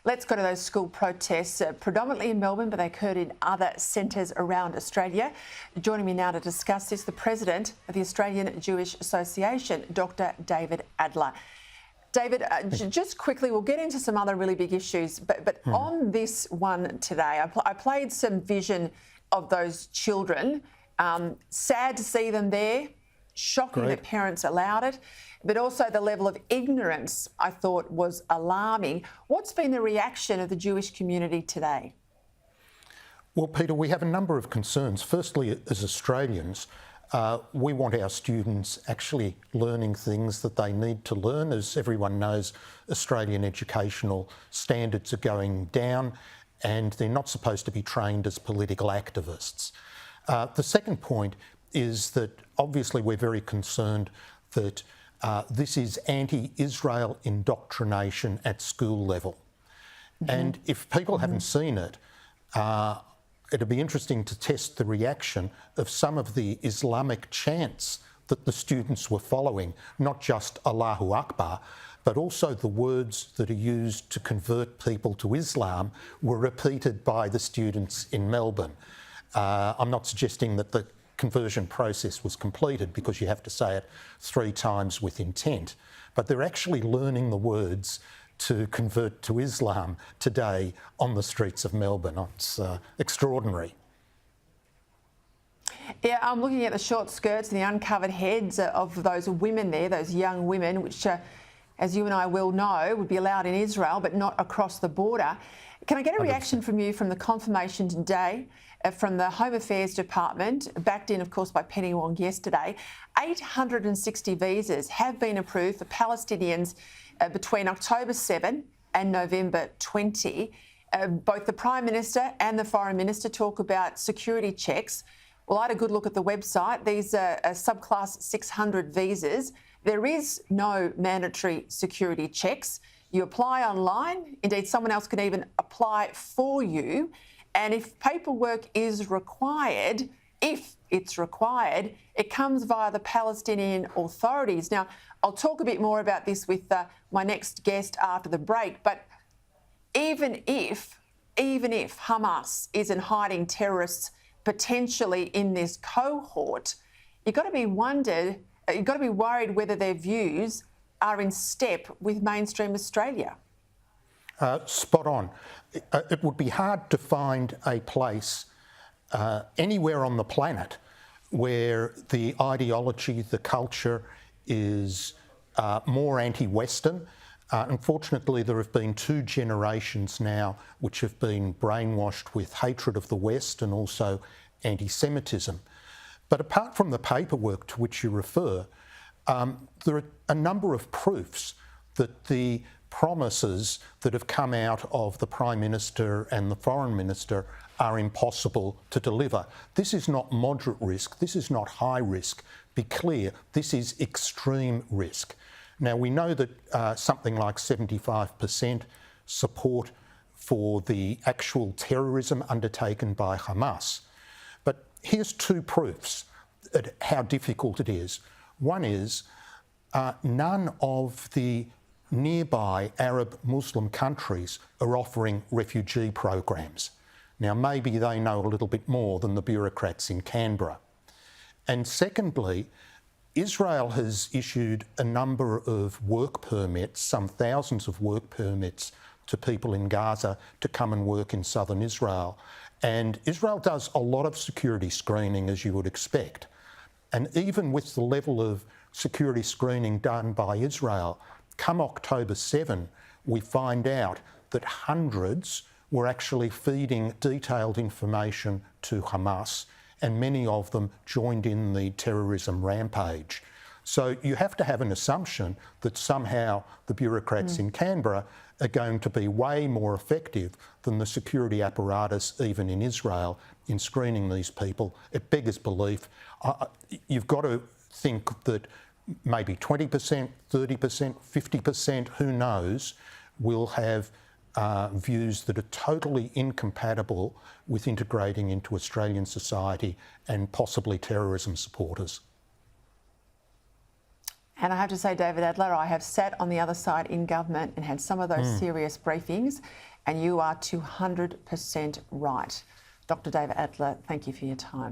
Let's go to those school protests, predominantly in Melbourne, but they occurred in other centres around Australia. Joining me now to discuss this, the President of the Australian Jewish Association, Dr David Adler. David, just quickly, we'll get into some other really big issues, but on this one today, I played some vision of those children. Sad to see them there, shocking that parents allowed it, but also the level of ignorance I thought was alarming. What's been the reaction of the Jewish community today? Well, Peter, we have a number of concerns. Firstly, as Australians, we want our students actually learning things that they need to learn. As everyone knows, Australian educational standards are going down and they're not supposed to be trained as political activists. The second point is that obviously we're very concerned that this is anti-Israel indoctrination at school level. And if people haven't seen it, it'd be interesting to test the reaction of some of the Islamic chants that the students were following, not just Allahu Akbar, but also the words that are used to convert people to Islam were repeated by the students in Melbourne. I'm not suggesting that the conversion process was completed because you have to say it 3 times with intent, but they're actually learning the words to convert to Islam today on the streets of Melbourne. It's extraordinary. Yeah, I'm looking at the short skirts and the uncovered heads of those women there, those young women, which, as you and I will know, would be allowed in Israel, but not across the border. Can I get a reaction from you from the confirmation today from the Home Affairs Department, backed in, of course, by Penny Wong yesterday? 860 visas have been approved for Palestinians between October 7 and November 20. Both the Prime Minister and the Foreign Minister talk about security checks. Well, I had a good look at the website. These are subclass 600 visas. There is no mandatory security checks. You apply online. Indeed, someone else can even apply for you. And if paperwork is required, if it's required, it comes via the Palestinian authorities. Now, I'll talk a bit more about this with my next guest after the break, but even if Hamas isn't hiding terrorists potentially in this cohort, you've got to be worried whether their views are in step with mainstream Australia. Spot on. It would be hard to find a place anywhere on the planet where the ideology, the culture is more anti-Western. Unfortunately, there have been 2 generations now which have been brainwashed with hatred of the West and also anti-Semitism. But apart from the paperwork to which you refer, there are a number of proofs that the promises that have come out of the Prime Minister and the Foreign Minister are impossible to deliver. This is not moderate risk, this is not high risk. Be clear, this is extreme risk. Now, we know that something like 75% support for the actual terrorism undertaken by Hamas. But here's 2 proofs at how difficult it is. One is none of the nearby Arab Muslim countries are offering refugee programs. Now, maybe they know a little bit more than the bureaucrats in Canberra. And secondly, Israel has issued a number of work permits, some thousands of work permits to people in Gaza to come and work in southern Israel. And Israel does a lot of security screening, as you would expect. And even with the level of security screening done by Israel, come October 7, we find out that hundreds were actually feeding detailed information to Hamas, and many of them joined in the terrorism rampage. So you have to have an assumption that somehow the bureaucrats in Canberra are going to be way more effective than the security apparatus, even in Israel, in screening these people. It beggars belief. You've got to think that maybe 20%, 30%, 50%, who knows, will have views that are totally incompatible with integrating into Australian society and possibly terrorism supporters. And I have to say, David Adler, I have sat on the other side in government and had some of those serious briefings, and you are 200% right. Dr. David Adler, thank you for your time.